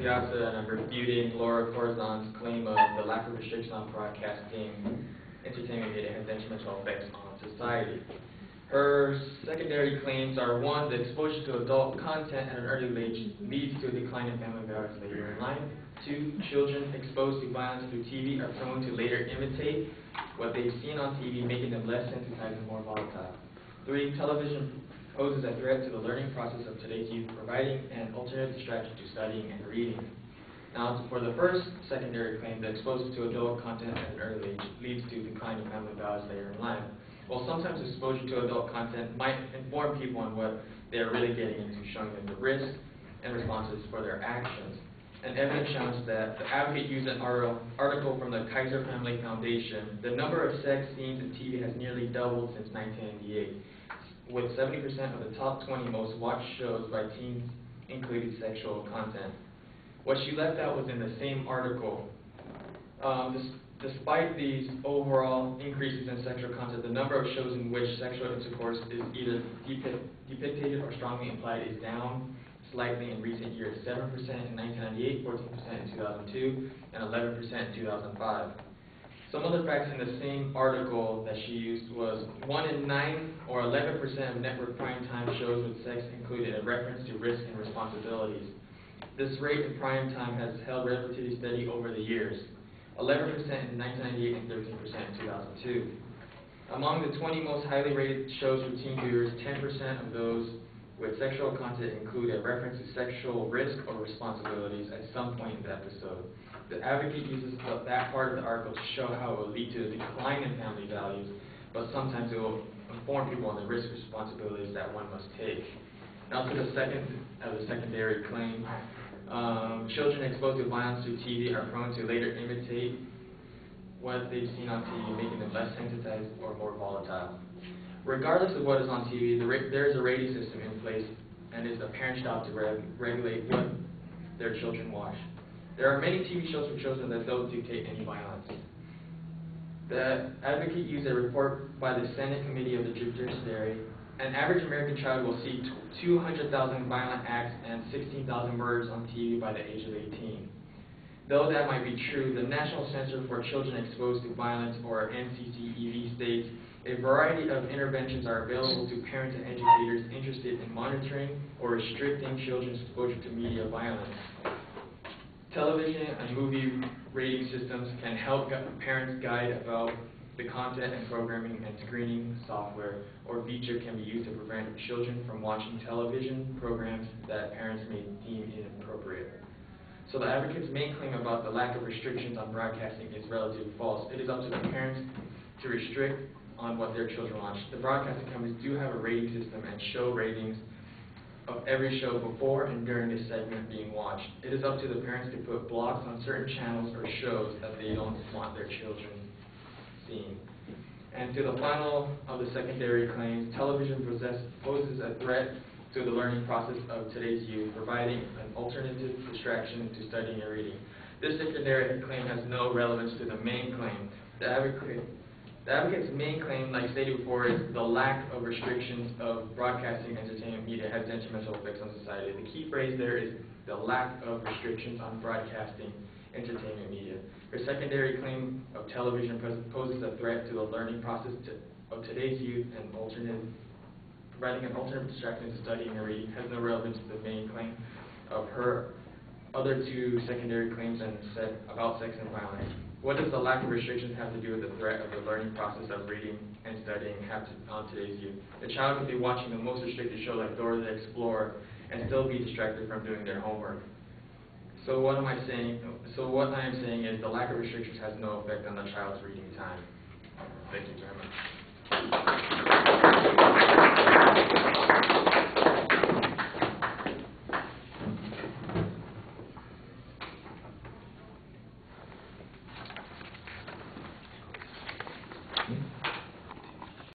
Piazza, and I'm refuting Laura Corzon's claim of the lack of restriction on broadcasting entertainment media has detrimental effects on society. Her secondary claims are: 1, the exposure to adult content at an early age leads to a decline in family values later in life. 2, children exposed to violence through TV are prone to later imitate what they've seen on TV, making them less sensitized and more volatile. 3, television poses a threat to the learning process of today's youth, providing an alternative distraction to studying and reading. Now, for the first secondary claim, the exposure to adult content at an early age leads to a decline in family values later in life. Well, sometimes exposure to adult content might inform people on what they are really getting into, showing them the risks and responses for their actions. And evidence shows that the advocate used an article from the Kaiser Family Foundation. The number of sex scenes in TV has nearly doubled since 1998, with 70% of the top 20 most watched shows by teens included sexual content. What she left out was in the same article. Despite these overall increases in sexual content, the number of shows in which sexual intercourse is either depicted or strongly implied is down slightly in recent years: 7% in 1998, 14% in 2002, and 11% in 2005. Some other facts in the same article that she used was 1 in 9 or 11% of network primetime shows with sex included a reference to risk and responsibilities. This rate in primetime has held relatively steady over the years: 11% in 1998 and 13% in 2002. Among the 20 most highly rated shows for teen viewers, 10% of those with sexual content include a reference to sexual risk or responsibilities at some point in the episode. The advocate uses that part of the article to show how it will lead to a decline in family values, but sometimes it will inform people on the risk and responsibilities that one must take. Now to the secondary claim. Children exposed to violence through TV are prone to later imitate what they've seen on TV, making them less sensitized or more volatile. Regardless of what is on TV, there is a rating system in place, and it's the parent's job to regulate what their children watch. There are many TV shows for children that don't dictate any violence. The advocate used a report by the Senate Committee of the Judiciary. An average American child will see 200,000 violent acts and 16,000 murders on TV by the age of 18. Though that might be true, the National Center for Children Exposed to Violence, or NCCEV, states a variety of interventions are available to parents and educators interested in monitoring or restricting children's exposure to media violence. Television and movie rating systems can help parents guide about the content and programming, and screening software or feature can be used to prevent children from watching television programs that parents may deem inappropriate. So the advocate's main claim about the lack of restrictions on broadcasting is relatively false. It is up to the parents to restrict on what their children watch. The broadcasting companies do have a rating system and show ratings of every show before and during this segment being watched. It is up to the parents to put blocks on certain channels or shows that they don't want their children seeing. And to the final of the secondary claims, television poses a threat to the learning process of today's youth, providing an alternative distraction to studying and reading. This secondary claim has no relevance to the main claim. The advocate's main claim, like stated before, is the lack of restrictions of broadcasting entertainment media has detrimental effects on society. The key phrase there is the lack of restrictions on broadcasting entertainment media. Her secondary claim of television poses a threat to the learning process of today's youth and providing an alternative distraction to studying and reading has no relevance to the main claim of her other two secondary claims about sex and violence. What does the lack of restrictions have to do with the threat of the learning process of reading and studying on today's youth? The child could be watching the most restricted show like Dora the Explorer and still be distracted from doing their homework. So what am I saying? So what I am saying is the lack of restrictions has no effect on the child's reading time. Thank you very much.